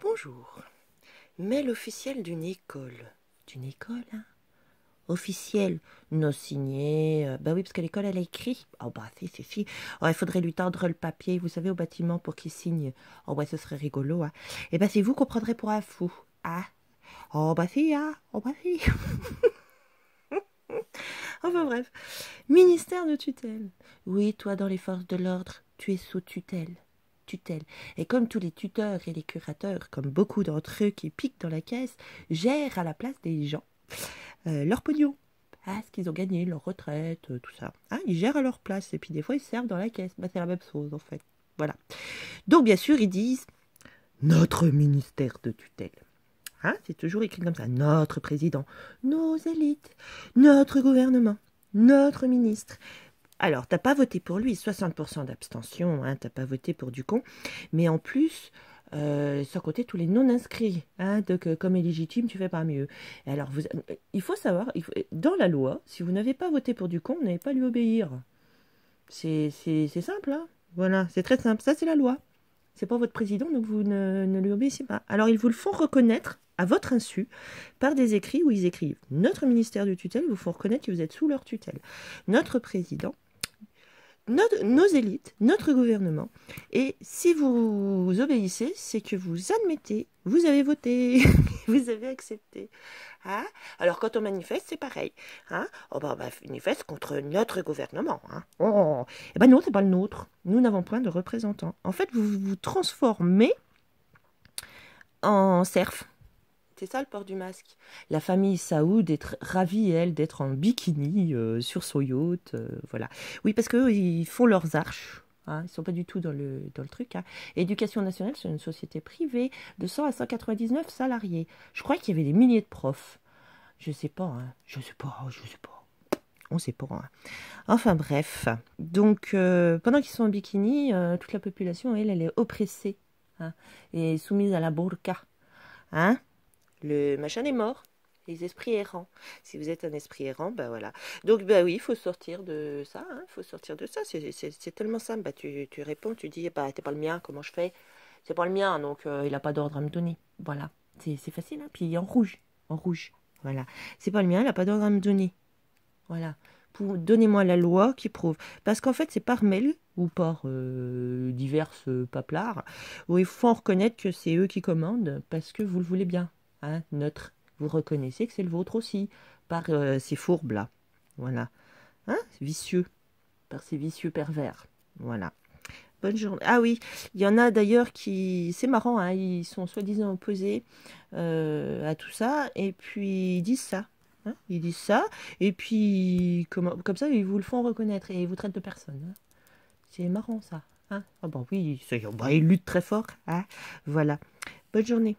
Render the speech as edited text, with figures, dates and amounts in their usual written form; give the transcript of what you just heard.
Bonjour. Mail officiel d'une école. D'une école, hein? Officiel, non signé. Bah oui, parce que l'école, elle a écrit. Oh bah si. Oh, il faudrait lui tendre le papier, vous savez, au bâtiment pour qu'il signe. Oh bah ce serait rigolo, hein. Et bah c'est vous qu'on prendrait pour un fou. Ah. Oh bah si, hein. Oh bah si. Enfin bref. Ministère de tutelle. Oui, toi, dans les forces de l'ordre, tu es sous tutelle. Tutelle. Et comme tous les tuteurs et les curateurs, comme beaucoup d'entre eux qui piquent dans la caisse, gèrent à la place des gens leur pognon. Ah, ce qu'ils ont gagné, leur retraite, tout ça. Ah, ils gèrent à leur place et puis des fois ils servent dans la caisse. Bah, c'est la même chose en fait. Voilà. Donc bien sûr ils disent notre ministère de tutelle. Hein, c'est toujours écrit comme ça. Notre président, nos élites, notre gouvernement, notre ministre. Alors, t'as pas voté pour lui, 60% d'abstention, hein, t'as pas voté pour du con, mais en plus, sans compter tous les non-inscrits, hein, donc comme illégitime, tu fais pas mieux. Et alors, il faut savoir, dans la loi, si vous n'avez pas voté pour du con, vous n'avez pas à lui obéir. C'est simple, hein. Voilà, c'est très simple, ça c'est la loi. C'est pas votre président, donc vous ne lui obéissez pas. Alors, ils vous le font reconnaître à votre insu par des écrits où ils écrivent notre ministère de tutelle, ils vous font reconnaître que vous êtes sous leur tutelle. Notre président, nos élites, notre gouvernement. Et si vous obéissez, c'est que vous admettez, vous avez voté, vous avez accepté. Hein? Alors quand on manifeste, c'est pareil. Hein? Oh bah, on manifeste contre notre gouvernement. Hein? Oh. Eh ben non, c'est pas le nôtre. Nous n'avons point de représentants. En fait, vous vous transformez en serf. C'est ça le port du masque. La famille Saoud est ravie, elle, d'être en bikini sur son yacht. Voilà. Oui, parce qu'eux, ils font leurs arches. Hein, ils ne sont pas du tout dans le truc. Hein. Éducation nationale, c'est une société privée de 100 à 199 salariés. Je crois qu'il y avait des milliers de profs. Je sais pas. Hein. Je sais pas. On sait pas. Hein. Enfin bref. Donc, pendant qu'ils sont en bikini, toute la population, elle est oppressée. Hein, et soumise à la burqa. Hein? Le machin est mort, les esprits errants. Si vous êtes un esprit errant, ben voilà. Donc ben oui, il faut sortir de ça, hein, faut sortir de ça. C'est tellement simple. Bah, tu réponds, tu dis, bah t'es pas le mien, comment je fais? C'est pas le mien, donc il n'a pas d'ordre à me donner. Voilà, c'est facile. Hein. Puis en rouge, voilà. C'est pas le mien, il n'a pas d'ordre à me donner. Voilà. Donnez-moi la loi qui prouve. Parce qu'en fait, c'est par mail ou par diverses paplards où il faut en reconnaître que c'est eux qui commandent parce que vous le voulez bien. Hein, neutre. Vous reconnaissez que c'est le vôtre aussi, par ces fourbes-là. Voilà. Hein, vicieux. Par ces vicieux pervers. Voilà. Bonne journée. Ah oui, il y en a d'ailleurs qui... C'est marrant, hein, ils sont soi-disant opposés à tout ça, et puis ils disent ça. Hein, ils disent ça, et puis comme ça, ils vous le font reconnaître, et ils vous traitent de personne. Hein. C'est marrant, ça. Hein. Ah bah oui, ils luttent très fort. Hein. Voilà. Bonne journée.